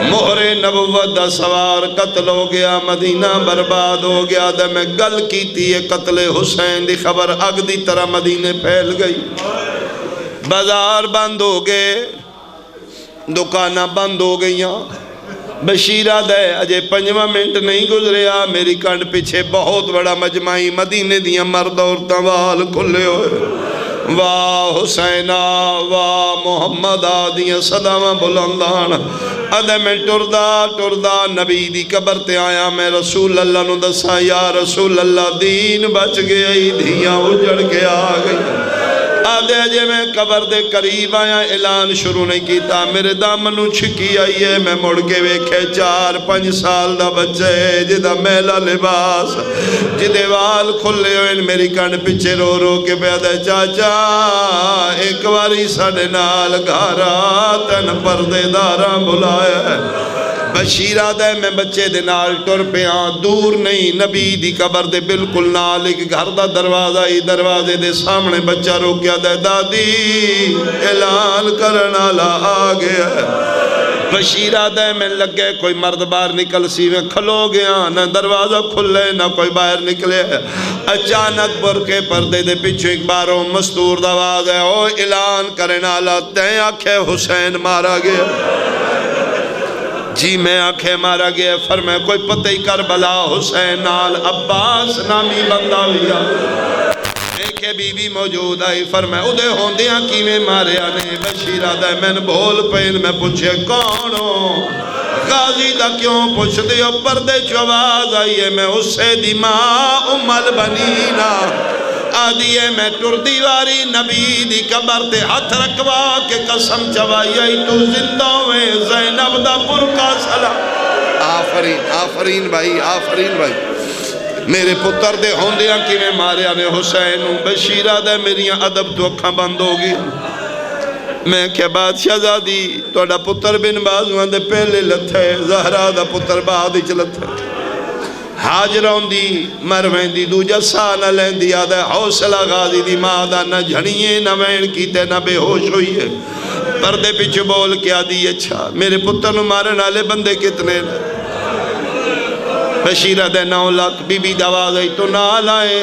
مہر نبوت دا سوار قتل ہو گیا مدینہ برباد ہو گیا دے میں گل کی تھی یہ قتل حسین دی خبر اگ دی طرح مدینے پھیل گئی بازار بند ہو گئے دکانہ بند ہو گئیاں بشیرہ دے اجے 5 منٹ نہیں گزریا میری کانڈ پیچھے بہت بڑا مجمعی مدینے دیاں مرد اور توال کھلے ہوئے واہ حسینہ واہ محمد آدیاں صدامہ بلندان ادھے میں ٹردہ نبی دی قبر تے آیا میں رسول اللہ نو دسا یا رسول اللہ دین بچ گئی دھیاں اجڑ کے آگئی آدھے جے میں قبر دے قریب آیا اعلان شروع نہیں کیتا میرے دامنو چھکی آئی ہے میں مڑ کے ویکھے 4-5 سال دا بچے جدہ میلا لباس جدے وال کھلے ہوئے میری کانڈ پیچھے رو رو کے پیادہ چاچا ایک واری ساڑے نال گھارا تن پردے داراں بلایا ہے بشیرہ دے میں بچے دے نال ٹر پہ دور نہیں نبی دی قبر دے بالکل نال ایک گھر دا دروازہ ہی دروازے دے سامنے بچہ روکیا دے دادی اعلان کرنا لا آگے بشیرہ دے میں لگے کوئی مرد باہر نکل سی میں کھلو گیا نہ دروازہ کھلے نہ کوئی باہر نکلے اچانک برکے پردے دے پیچھے ایک باروں مستور دواز ہے او اعلان کرنا لا تین آنکھیں حسین مارا گیا جی میں آنکھیں مارا گیا فرمائے کوئی پتہ ہی کربلا حسین نال عباس نامی بندہ ہویا ایک بی بی موجود آئی فرمائے ادھے ہوندیاں کی میں مارے آنے بشیرہ دے میں نے بھول پہن میں پوچھے کونو غازی دا کیوں پوچھ دیو پردے چواز آئی ہے میں اس سے دی ماں ام البنینا آدھی ہے میں ٹر دیواری نبی دی قبر تے ہاتھ رکھوا کے قسم چوائی آئی تو زندہ ہوئے زینب دا پرکا سلام آفرین بھائی میرے پتر دے ہوندیاں کی میں مارے آنے حسین بشیرہ دے میریاں ادب تو اکھاں بند ہوگی میں کیا بادشاہ زادی توڑا پتر بن بازوان دے پہلے لتھے زہرہ دا پتر بعد ہی چلتھے حاجروں دی مروین دی دو جسا نہ لین دی آدھے حوصلہ غازی دی مادہ نہ جھڑیے نہ وین کیتے نہ بے ہوش ہوئی ہے پردے پیچھے بول کے آدھی اچھا میرے پتر نو مارن آلے بندے کتنے بشیرہ دے 9 لاکھ بی بی دواز آئی تو نال آئے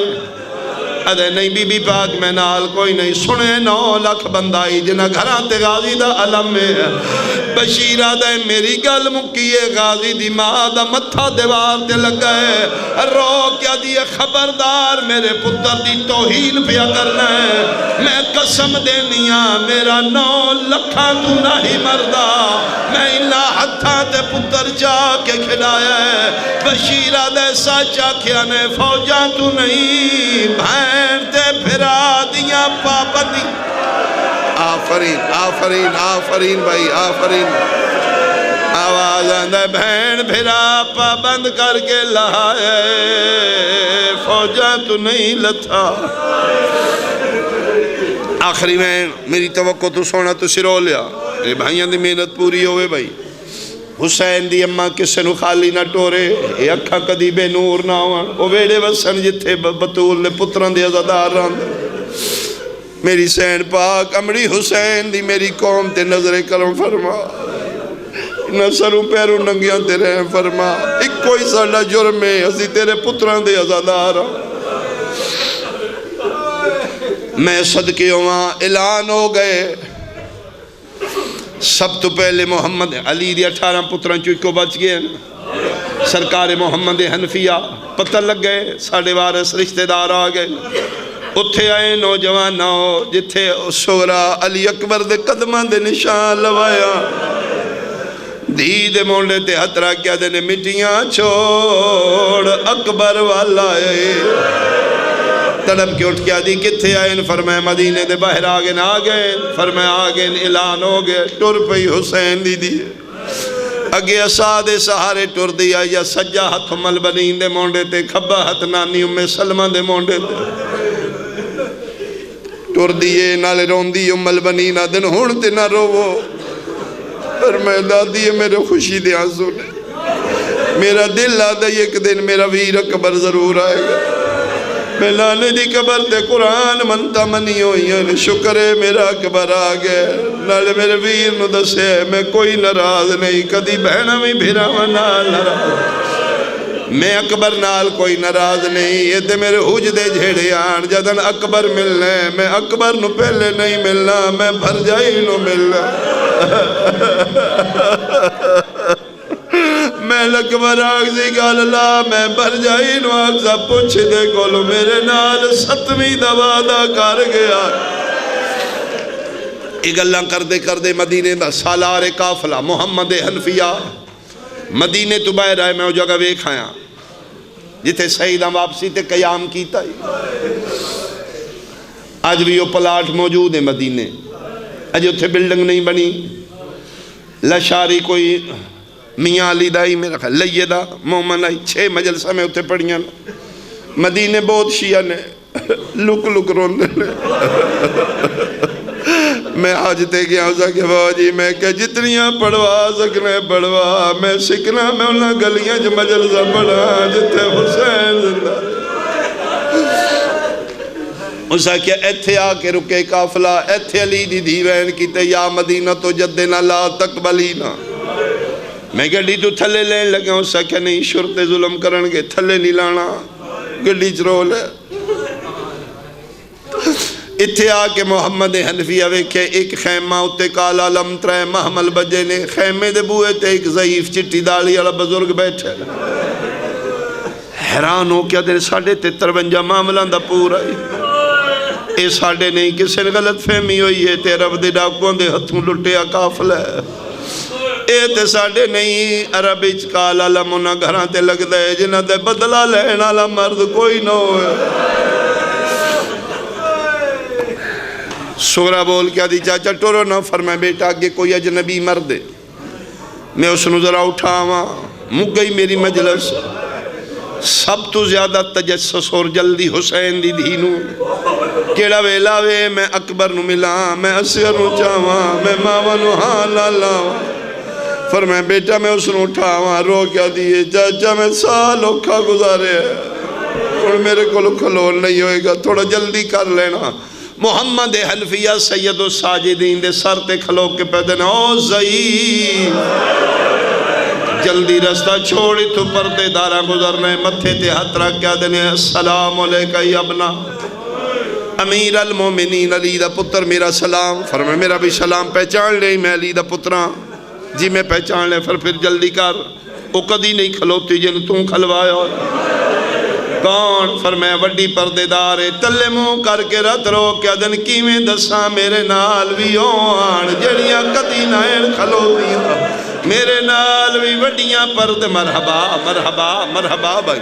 ادھے نہیں بی بی پاک میں نال کوئی نہیں سنے 9 لاکھ بندائی جنہ گھران تے غازی دا علم میں بشیرہ دے میری گل مکیے غازی دی ماں دا متھا دیوار تے لگا ہے رو کیا دیئے خبردار میرے پتر دی توہین پیا کرنا ہے میں قسم دینیاں میرا 9 لکھاں تو نہیں مردہ میں اللہ ہتھاں تے پتر جا کے کھلایا ہے بشیرہ دے ساچا کیا نے فوجاں تو نہیں بھین تے پھرا دیاں پابندی آفرین بھائی آفرین آواز آندہ بھین پھرا پابند کر کے لائے فوجاں تو نہیں لتھا آخری میں میری توقع تو سونا تو سرو لیا میرے بھائیاں دی محنت پوری ہوئے بھائی حسین دی اممہ کسے نو خالی نہ ٹورے اے اکھا کدی بے نور نہ ہوان او ویڑے وسن جتھے بطول نے پتران دی ازادار راندے میری سین پاک امڑی حسین دی میری قوم تے نظر کرم فرما نہ سروں پیروں ننگیاں تے رحم فرما ایک کوئی ساڑا جرم ہے اسی تیرے پتران دے ازادار میں صدقے ہوا اعلان ہو گئے سب تو پہلے محمد علی دی 18 پتران چوئی کو بچ گئے سرکار محمد حنفیہ پتہ لگ گئے ساڑھے وارث رشتہ دار آگئے اتھے آئے نوجوان نو جتھے سورا علی اکبر دے قدمان دے نشان لوایا دھی دے مونڈے تے ہتھ رکھیا دے نے مٹیاں چھوڑ اکبر والا ہے تڑپ کے اٹھ کے آدھی کتھے آئین فرمائے مدینے دے باہر آگے نہ آگئے فرمائے آگے اعلان ہو گئے ٹر پئی حسین دی دی اگے اسادے سہارے ٹر دیا یا سجا ہتھ مل بنین دے مونڈے تے کھبا ہتھ نانی ام سلمہ دے مونڈے تے ٹر دیئے نالے رون دی ام البنین دن ہون تے نہ روو فرمائے دادی میرے خوشی دے آنسو نے میرا دل آدھا ایک دن میرا ویر اکبر ضرور آئے گا میں لانے دی قبر تے قرآن منتا منی ہوئی ہے شکر ہے میرا اکبر آگئے نالے میرے ویر نو دسے میں کوئی نراز نہیں کدی بہنہ میں بھیرا نال نراز میں اکبر نال کوئی نراز نہیں یہ تے میرے حج دے جھیڑے آن جدن اکبر ملنے میں اکبر نو پہلے نہیں ملنا میں بھر جائی نو ملنا میں لکبر آگزی گال اللہ میں بھر جائی نو آگزا پوچھ دے کولو میرے نال ستویں دوادہ کر گیا ایک اللہ کر دے مدینے دا سالار کافلہ محمد حنفیہ مدینے تو باہر آئے میں وہ جگہ ویکھ آیا جتے سیدہ واپسی تے قیام کیتا ہی آج بھی وہ پلاٹ موجود ہے مدینے آج اتھے بلڈنگ نہیں بنی لشاری کوئی میاں علی دائی میرا خیال لیدہ مومن آئی 6 مجلسہ میں اتھے پڑھیاں مدینے بہت شیعہ نے لک روندے نے میں حاجتے گیا ہوں کہ باجی میں کہ جتنیاں پڑھوا سکنے پڑھوا میں سکنا میں انہاں گلیاں جو مجلسہ پڑھا جتے حسین زندہ اسا کیا ایتھے آکے رکے کافلہ ایتھے علی دی دیوین کیتے یا مدینہ تو جدنا لا تقبلینا میں گڑی تو تھلے لین لگے اسا کیا نہیں شرط ظلم کرنگے تھلے نہیں لانا گڑی چرول ہے اتھے آکے محمد حنفیہ ویکھے ایک خیمہ اتے کالا لم ترے محمل بجے نے خیمے دے بوئے تے ایک ضعیف چٹی دالی والا بزرگ بیٹھے حیران ہو کیا دے ساڑھے 53 معاملان دا پورا اے ساڑھے نہیں کسے نے غلط فہمی ہوئی ہے تے رب دے ڈاکوان دے ہتھوں لٹیا کافل ہے اے تے ساڑھے نہیں عرب اچ کالا لمنا گھران تے لگ دے جنہ دے بدلہ لینا لا مرد کوئی نہ ہوئے سورہ بول کیا دی چاچا ٹورو نہ فرمائے بیٹا آگے کوئی اجنبی مرد ہے میں اس نو ذرا اٹھاواں مک گئی میری مجلس سب تو زیادہ تجسس اور جلدی حسین دی دھینو کیڑا ویلا وے میں اکبر نو ملا میں اسیر نو چاواں میں ماوا نو حالا لاواں فرمائے بیٹا میں اس نو اٹھاواں رو کیا دیئے چاچا میں سال اوکھا گزارے اور میرے کو کھلول نہیں ہوئے گا تھوڑا جلدی کر لینا محمد حنفیہ سید و ساجدین دے سر تے کھلو کے پیدن او ضعیف جلدی رستہ چھوڑی تو پردے دارہ گزرنے متھے تے ہتھ رکھ کیا دینے السلام علیکہ ابنا امیر المومنین علی دا پتر میرا سلام فرمائے میرا بھی سلام پہچان لے میں علی دا پتران جی میں پہچان لے پھر جلدی کر او کدی نہیں کھلوتی جن تم کھلوایا کون فرمایا وڈی پردے دارے تلے منہ کر کے رت رو کیا دن کیویں دساں میرے نال بھی آن جڑیاں کدی نائن کھلو دیا میرے نال بھی وڈیاں پردے مرحبا مرحبا مرحبا بھائی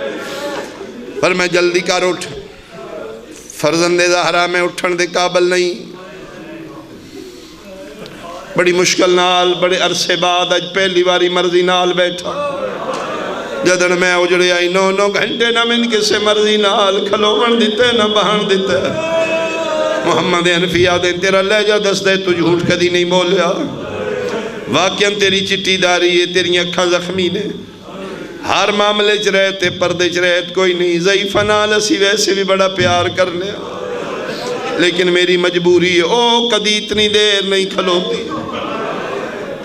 فرمایا جلدی کر اٹھ فرزند زہرا میں اٹھن دے قابل نہیں بڑی مشکل نال بڑے عرصے بعد اج پہلی باری مرضی نال بیٹھا جدن میں اجڑے آئی 9 گھنٹے نہ من کسے مرضی نال کھلوون دیتے نہ بہن دیتے محمد حنفیہ دے تیرا لہجہ دس دے تو جھوٹ کدی نہیں بولیا واقعاً تیری چٹی داری ہے تیری اکھاں زخمی نے ہر معاملے چ رہتے پردے چ رہت کوئی نہیں ضعیفہ نال اسی ویسے بھی بڑا پیار کرنے لیکن میری مجبوری ہے او کدی اتنی دیر نہیں کھلوتی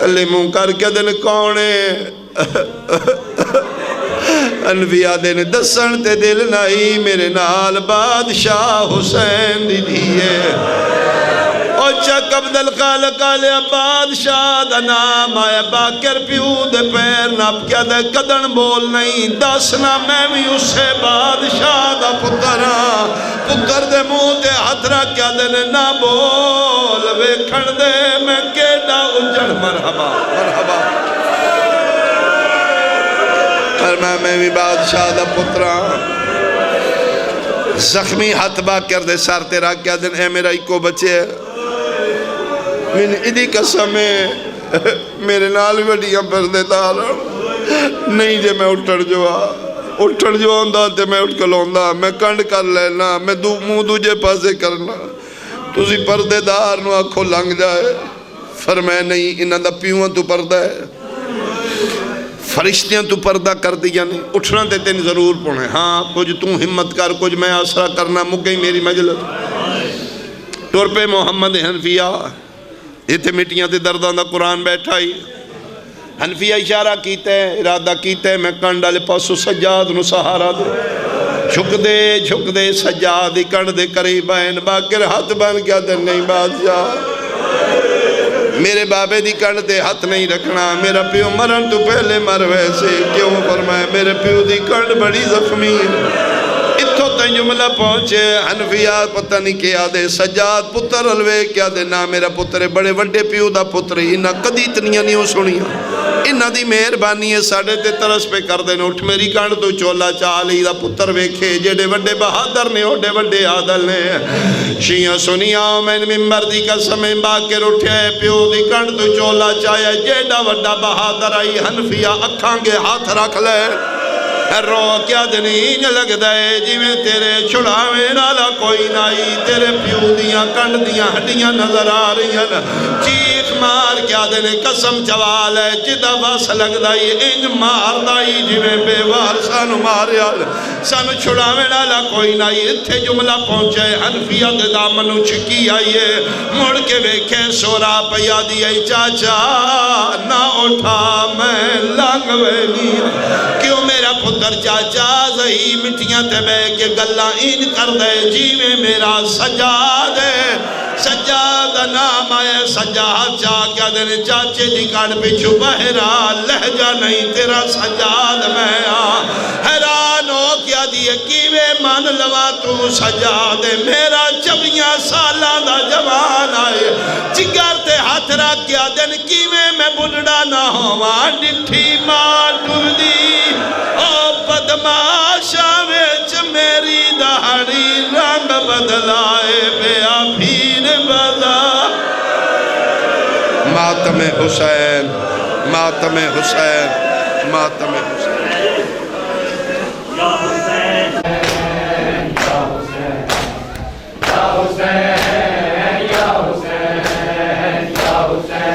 اللہ منہ کر کے دن کونے انبیاء دن دسن تے دل نائی میرے نال بادشاہ حسین دی دیئے او چک عبدالخالق آلیا بادشاہ دا نام آیا باکر پیو دے پیر ناب کیا دے قدن بول نہیں دسنا میں بھی اسے بادشاہ دا پتر دے منہ تے حضرہ کیا دے نہ بول ویکھن دے میں کیڑا اجڑ مرحبا مرحبا فرمایا میں بھی بادشاہ دا پترا زخمی ہاتھ باکر دے سار تیرا کیا دن اے میرا ایک کو بچے ہے میں نے ادھی قسم ہے میرے نال وڈیاں پردے دار نہیں جے میں اٹھڑ جو آندہ تے میں اٹھ کلوندہ میں کنڈ کر لینا میں منہ دوجے پاسے کرنا تُسی پردے دار نو آنکھوں لنگ جائے فرمایا نہیں انہاں دا پیوان تو پردہ ہے فرشتیاں تو پردہ کر دیا نہیں اٹھنا تے تین ضرور پڑھیں ہاں کچھ تو ہمت کر کچھ میں آسرا کرنا مکئی میری مجلس طور پہ محمد حنفیہ یہ تھے مٹیاں تے دردان دا قرآن بیٹھا ہی حنفیہ اشارہ کیتے ہیں ارادہ کیتے ہیں میں کنڈ آلے پاسو سجاد نو سہارا دے جھک دے سجاد کنڈ دے قریب آئین باکر ہاتھ بان کیا دے نہیں بادشاہ میرے بابے دی کنڈ دے ہاتھ نہیں رکھنا میرا پیو مرن تو پہلے مر ویسے کیوں فرمائے میرے پیو دی کنڈ بڑی زخمی اتھو تن جملہ پہنچے حنفیہ پتہ نہیں کیا دے سجاد پتر الوے کیا دے نا میرا پتر بڑے وڈے پیو دا پتر انہا کدی اتنیاں نہیں ہو سنیاں انہا دی مہربانی ہے ساڑھے تے ترس پہ کر دینا اٹھ میری کانڈ تو چولا چالی دا پتر ویکھے جیڑے وڈے بہادر نے اوڈے وڈے عادل نے شیعہ سنیا میں ممبر دی قسمیں باکر اٹھے پیو دی کانڈ تو چولا چایا جیڑا وڈا بہادر آئی حنفیہ اکھانگے ہاتھ رکھ لے رو کیا دنین لگ دائے جی میں تیرے چھڑا میں نالا کوئی نائی تیرے پیو دیاں کنڈ دیاں ہڈیاں نظر آ رہی ہیں چیخ مار کیا دینے قسم چوال ہے جدہ بس لگ دائی انج مار دائی جی میں بے وار سانو ماریا سانو چھڑا میں نالا کوئی نائی اتھے جملہ پہنچے حنفیہ دے دامنو چکی آئیے مڑ کے بیکھے سورا پیا دیا چاچا نہ اٹھا میں لنگ ویلی کیوں میرا پتر چاچا زہی مٹیاں تے بے کے گلہ ان کر دے جی میں میرا سجاد ہے سجاد نام آئے سجاد چاہ کیا دینے چاچے دی کاڑ پچھو بہرا لہجہ نہیں تیرا سجاد میں حیران ہو کیا دیئے کیوے مان لوا تو سجاد میرا چبیاں سالان دا جوان آئے چگر تے ہاتھ رکھ کیا دینے کیوے میں بڑھڑا نہ ہوا ڈٹھی ماں ٹر دی او بدماشا ویچ میری دہڑی رنگ بدلائے بیا پھین بدا ماتم حسین ماتم حسین ماتم حسین